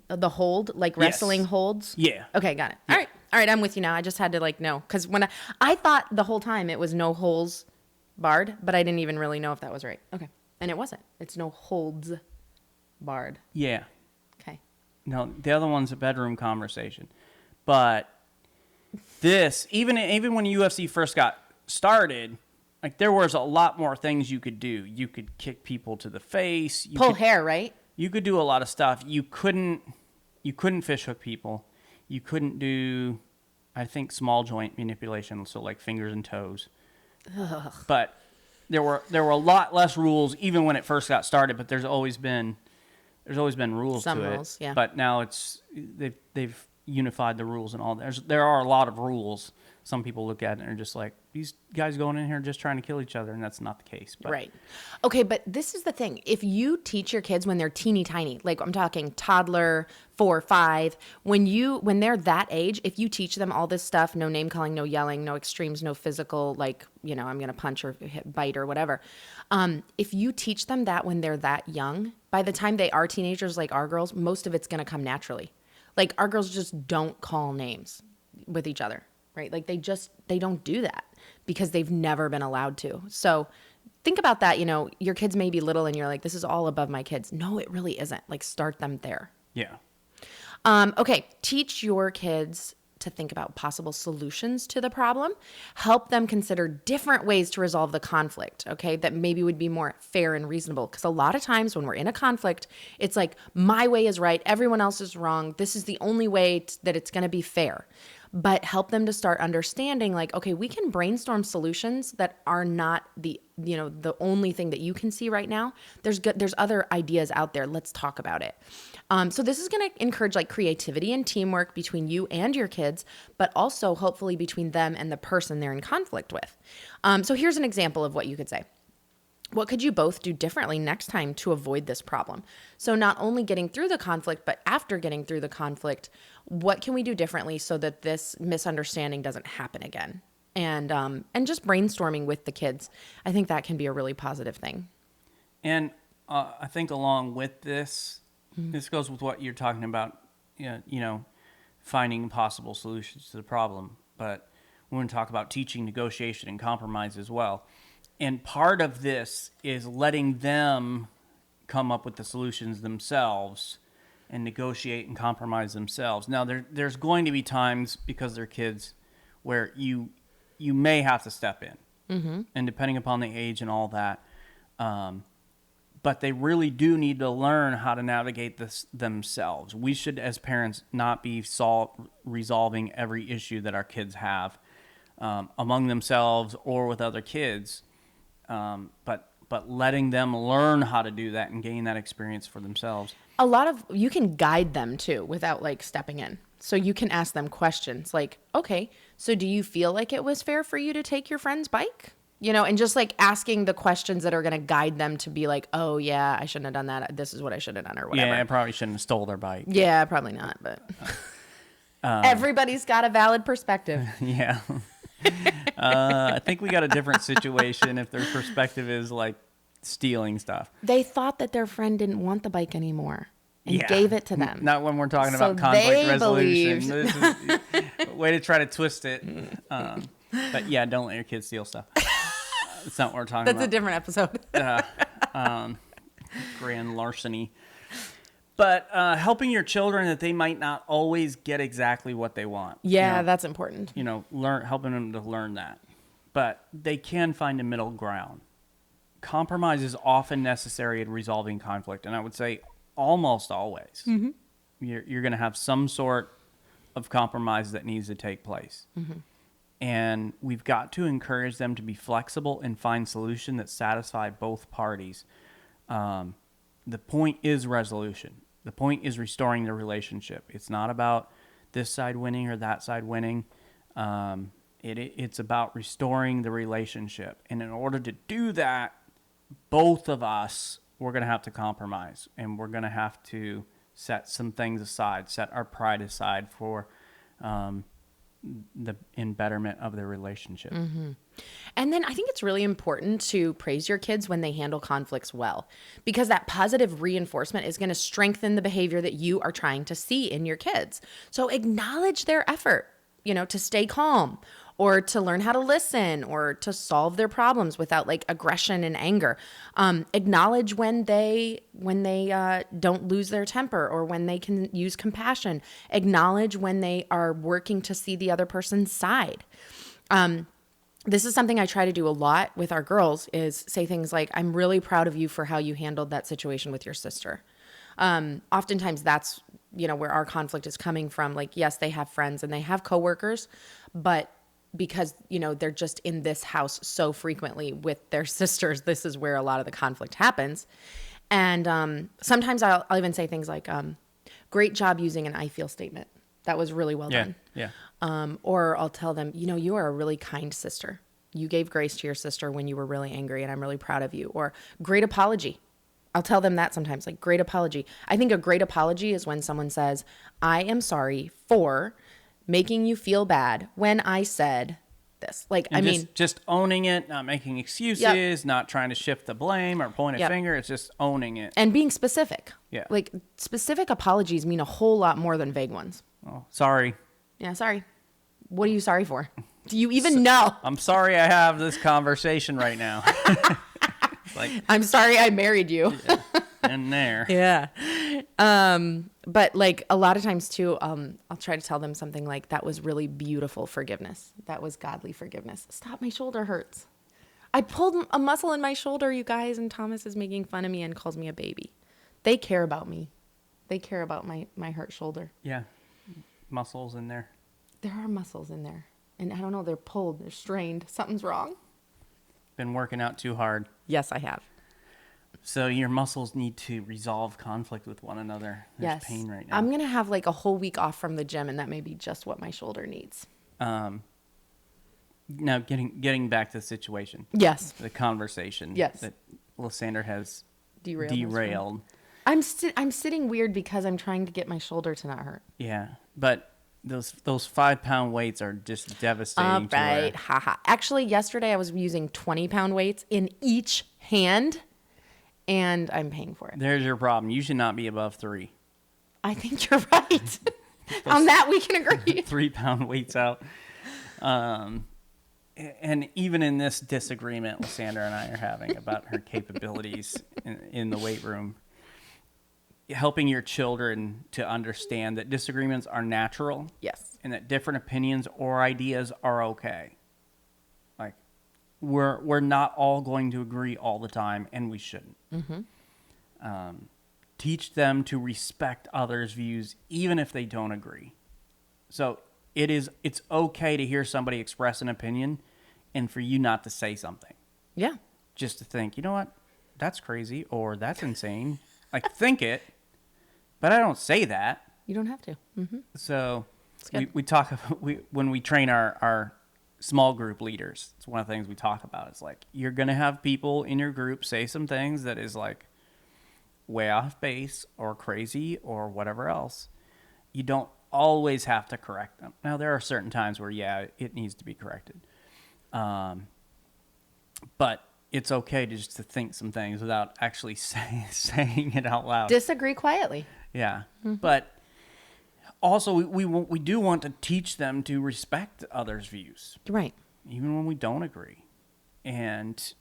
The hold? Like wrestling holds? Yeah. Okay, got it. Yeah. All right, I'm with you now. I just had to know, because when I thought the whole time it was no holes barred, but I didn't even really know if that was right. Okay. And it wasn't. It's no holds barred. Yeah. Okay. No, the other one's a bedroom conversation. But this, even when UFC first got started, like, there was a lot more things you could do. You could kick people to the face. Pull hair, right? You could do a lot of stuff. You couldn't fish hook people. You couldn't do, I think, small joint manipulation, so like fingers and toes. Ugh. But there were a lot less rules even when it first got started. But there's always been rules Some to it. rules, yeah. But now they've unified the rules and all. There are a lot of rules. Some people look at it and are just like, these guys going in here just trying to kill each other, and that's not the case. But. Right. Okay, but this is the thing. If you teach your kids when they're teeny tiny, like I'm talking toddler, 4, 5, when they're that age, if you teach them all this stuff, no name calling, no yelling, no extremes, no physical, like, I'm going to punch or bite or whatever. If you teach them that when they're that young, by the time they are teenagers like our girls, most of it's going to come naturally. Like, our girls just don't call names with each other. Right? Like, they don't do that because they've never been allowed to. So think about that. Your kids may be little and you're like, this is all above my kids. No, it really isn't. Like, start them there. Yeah. Okay. Teach your kids to think about possible solutions to the problem. Help them consider different ways to resolve the conflict, okay, that maybe would be more fair and reasonable. Because a lot of times when we're in a conflict, it's like, my way is right, everyone else is wrong. This is the only way that it's going to be fair. But help them to start understanding, like, okay, we can brainstorm solutions that are not the only thing that you can see right now. There's other ideas out there. Let's talk about it. So this is going to encourage like creativity and teamwork between you and your kids, but also hopefully between them and the person they're in conflict with. So here's an example of what you could say. What could you both do differently next time to avoid this problem? So not only getting through the conflict, but after getting through the conflict, what can we do differently so that this misunderstanding doesn't happen again? And just brainstorming with the kids, I think that can be a really positive thing. And I think along with this, this goes with what you're talking about, finding possible solutions to the problem. But we're going to talk about teaching negotiation and compromise as well. And part of this is letting them come up with the solutions themselves and negotiate and compromise themselves. Now, there's going to be times, because they're kids, where you may have to step in, and depending upon the age and all that. But they really do need to learn how to navigate this themselves. We should, as parents, not be resolving every issue that our kids have among themselves or with other kids. But letting them learn how to do that and gain that experience for themselves. You can guide them too without like stepping in. So you can ask them questions like, okay, so do you feel like it was fair for you to take your friend's bike? And just like asking the questions that are going to guide them to be like, oh yeah, I shouldn't have done that. This is what I should have done or whatever. Yeah, I probably shouldn't have stole their bike. Yeah, probably not, but everybody's got a valid perspective. Yeah. I think we got a different situation if their perspective is like, stealing stuff. They thought that their friend didn't want the bike anymore and gave it to them. Not when we're talking So about conflict they resolution. This is a way to try to twist it. But yeah, don't let your kids steal stuff. That's not what we're talking about. That's a different episode. Grand larceny. But helping your children that they might not always get exactly what they want. Yeah, that's important. Helping them to learn that. But they can find a middle ground. Compromise is often necessary in resolving conflict, and I would say almost always. Mm-hmm. You're going to have some sort of compromise that needs to take place. Mm-hmm. And we've got to encourage them to be flexible and find solutions that satisfy both parties. The point is resolution. The point is restoring the relationship. It's not about this side winning or that side winning. It's about restoring the relationship. And in order to do that, both of us, we're going to have to compromise. And we're going to have to set some things aside, set our pride aside for the betterment of the relationship. Mm-hmm. And then I think it's really important to praise your kids when they handle conflicts well, because that positive reinforcement is going to strengthen the behavior that you are trying to see in your kids. So acknowledge their effort, to stay calm or to learn how to listen or to solve their problems without like aggression and anger. Acknowledge when they don't lose their temper or when they can use compassion. Acknowledge when they are working to see the other person's side. This is something I try to do a lot with our girls, is say things like, I'm really proud of you for how you handled that situation with your sister. Oftentimes that's, where our conflict is coming from. Like, yes, they have friends and they have coworkers, but because, they're just in this house so frequently with their sisters, this is where a lot of the conflict happens. And sometimes I'll even say things like, great job using an I feel statement. That was really well done. Yeah. Or I'll tell them, you are a really kind sister. You gave grace to your sister when you were really angry, and I'm really proud of you. Or great apology. I'll tell them that sometimes, like great apology. I think a great apology is when someone says, I am sorry for making you feel bad when I said this. Like, just owning it, not making excuses, not trying to shift the blame or point a finger. It's just owning it. And being specific. Yeah. Like, specific apologies mean a whole lot more than vague ones. Oh, sorry. Yeah, sorry. What are you sorry for? Do you even know? I'm sorry I have this conversation right now. I'm sorry I married you. In there. Yeah. But like a lot of times too, I'll try to tell them something like, that was really beautiful forgiveness. That was godly forgiveness. Stop, my shoulder hurts. I pulled a muscle in my shoulder, you guys, and Thomas is making fun of me and calls me a baby. They care about me. They care about my hurt shoulder. Yeah. Muscles in there. There are muscles in there. And I don't know, they're pulled, they're strained. Something's wrong. Been working out too hard. Yes, I have. So your muscles need to resolve conflict with one another. There's pain right now. I'm going to have like a whole week off from the gym, and that may be just what my shoulder needs. Now getting back to the situation. Yes. The conversation. Yes. That Lysandra has derailed. I'm sitting weird because I'm trying to get my shoulder to not hurt. Yeah. But those 5-pound weights are just devastating to her. Right. Haha. Actually, yesterday I was using 20-pound weights in each hand, and I'm paying for it. There's your problem. You should not be above 3. I think you're right. On that, we can agree. 3-pound weights out. And even in this disagreement Lysandra and I are having about her capabilities in the weight room, helping your children to understand that disagreements are natural. Yes. And that different opinions or ideas are okay. Like, we're not all going to agree all the time, and we shouldn't. Mm-hmm. Teach them to respect others' views, even if they don't agree. So it's okay to hear somebody express an opinion and for you not to say something. Yeah. Just to think, you know what? That's crazy, or that's insane. Like, think it, but I don't say that. You don't have to. Mm-hmm. So we talk when we train our small group leaders. It's one of the things we talk about. It's like, you're going to have people in your group say some things that is like way off base or crazy or whatever else. You don't always have to correct them. Now, there are certain times where, it needs to be corrected. But it's okay to just to think some things without actually saying it out loud. Disagree quietly. Yeah. But also, we do want to teach them to respect others' views. Right. Even when we don't agree. And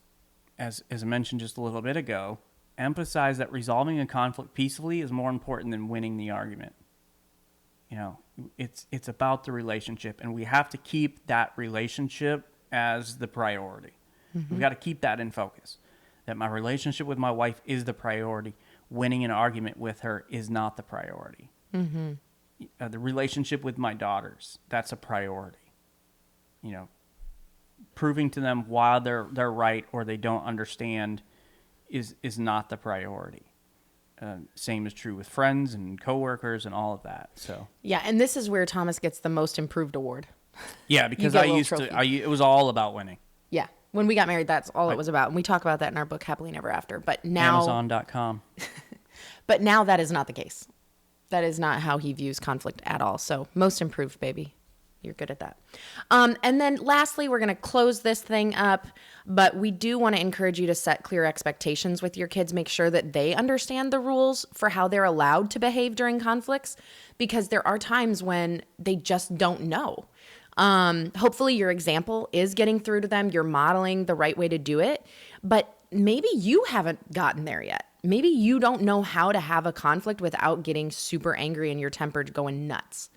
as I mentioned just a little bit ago, emphasize that resolving a conflict peacefully is more important than winning the argument. You know, it's about the relationship, and we have to keep that relationship as the priority. We've got to keep that in focus, that my relationship with my wife is the priority. Winning an argument with her is not the priority. The relationship with my daughters, that's a priority. You know, proving to them why they're right or they don't understand is not the priority. Same is true with friends and coworkers and all of that. So Yeah, and this is where Thomas gets the most improved award. yeah, because get a little trophy. it was all about winning. Yeah. When we got married, that's all it was about. And we talk about that in our book, Happily Never After. But now, Amazon.com. But now that is not the case. That is not how he views conflict at all. So most improved, baby. You're good at that. And then lastly, we're going to close this thing up, but we do want to encourage you to set clear expectations with your kids. Make sure that they understand the rules for how they're allowed to behave during conflicts, because there are times when they just don't know. Hopefully your example is getting through to them. You're modeling the right way to do it, but maybe you haven't gotten there yet. Maybe you don't know how to have a conflict without getting super angry and your temper going nuts.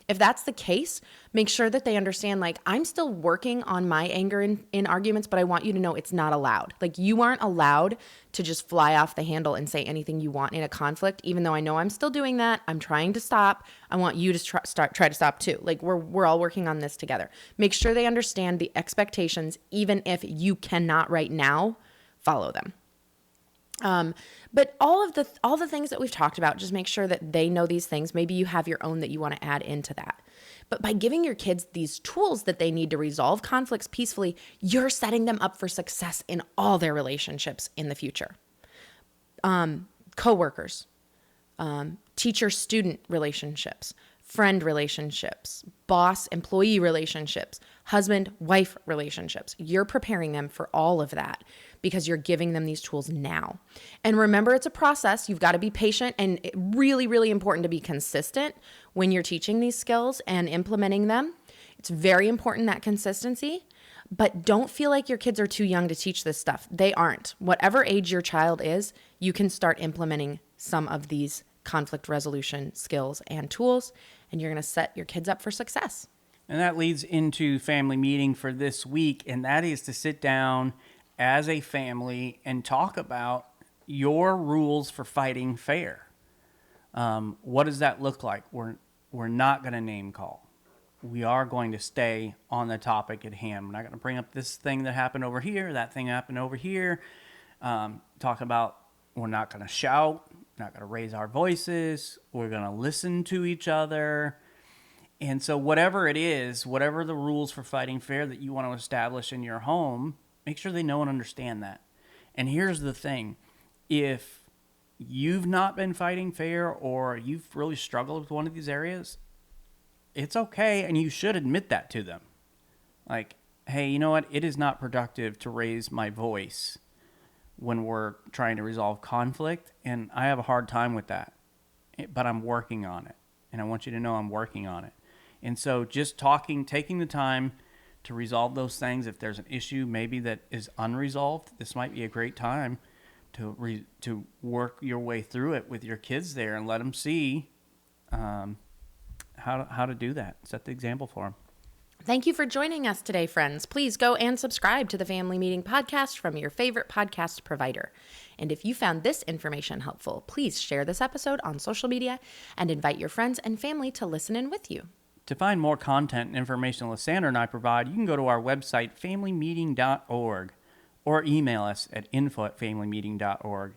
If that's the case, make sure that they understand, like, I'm still working on my anger in arguments, but I want you to know it's not allowed. Like, you aren't allowed to just fly off the handle and say anything you want in a conflict, even though I know I'm still doing that. I'm trying to stop. I want you to try to stop too. Like, we're all working on this together. Make sure they understand the expectations, even if you cannot right now follow them. But all the things that we've talked about, just make sure that they know these things. Maybe you have your own that you want to add into that. But by giving your kids these tools that they need to resolve conflicts peacefully, you're setting them up for success in all their relationships in the future. Coworkers, teacher-student relationships, friend relationships, boss-employee relationships, husband-wife relationships. You're preparing them for all of that because you're giving them these tools now. And remember, it's a process. You've got to be patient, and really, really important to be consistent when you're teaching these skills and implementing them. It's very important, that consistency. But don't feel like your kids are too young to teach this stuff. They aren't. Whatever age your child is, you can start implementing some of these conflict resolution skills and tools, and you're going to set your kids up for success. And that leads into family meeting for this week, and that is to sit down as a family and talk about your rules for fighting fair. What does that look like? We're not going to name call. We are going to stay on the topic at hand. We're not going to bring up this thing that happened over here, that thing happened over here. Talk about, we're not going to shout, not going to raise our voices. We're going to listen to each other. And so whatever it is, whatever the rules for fighting fair that you want to establish in your home, make sure they know and understand that. And here's the thing. If you've not been fighting fair or you've really struggled with one of these areas, it's okay, and you should admit that to them. Like, hey, you know what? It is not productive to raise my voice when we're trying to resolve conflict, and I have a hard time with that. But I'm working on it, and I want you to know I'm working on it. And so just taking the time to resolve those things. If there's an issue maybe that is unresolved, this might be a great time to work your way through it with your kids there and let them see how to do that. Set the example for them. Thank you for joining us today, friends. Please go and subscribe to the Family Meeting Podcast from your favorite podcast provider. And if you found this information helpful, please share this episode on social media and invite your friends and family to listen in with you. To find more content and information Lysandra and I provide, you can go to our website, familymeeting.org, or email us at info@familymeeting.org.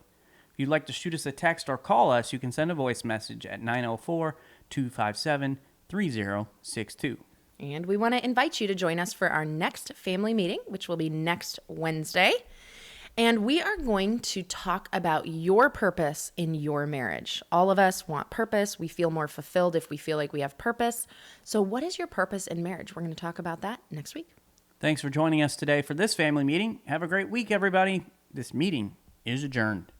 If you'd like to shoot us a text or call us, you can send a voice message at 904-257-3062. And we want to invite you to join us for our next family meeting, which will be next Wednesday. And we are going to talk about your purpose in your marriage. All of us want purpose. We feel more fulfilled if we feel like we have purpose. So what is your purpose in marriage? We're going to talk about that next week. Thanks for joining us today for this family meeting. Have a great week, everybody. This meeting is adjourned.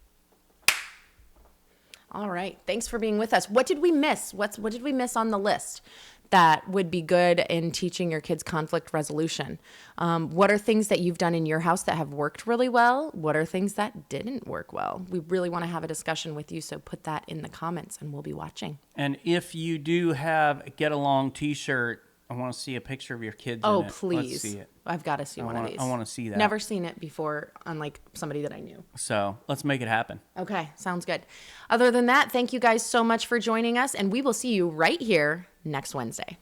All right. Thanks for being with us. What did we miss? What did we miss on the list that would be good in teaching your kids conflict resolution? What are things that you've done in your house that have worked really well? What are things that didn't work well? We really want to have a discussion with you, so put that in the comments and we'll be watching. And if you do have a Get Along t-shirt, I want to see a picture of your kids in it. Please. Let's see it. I've got to see one of these. I want to see that. Never seen it before, unlike somebody that I knew. So let's make it happen. Okay, sounds good. Other than that, thank you guys so much for joining us, and we will see you right here next Wednesday.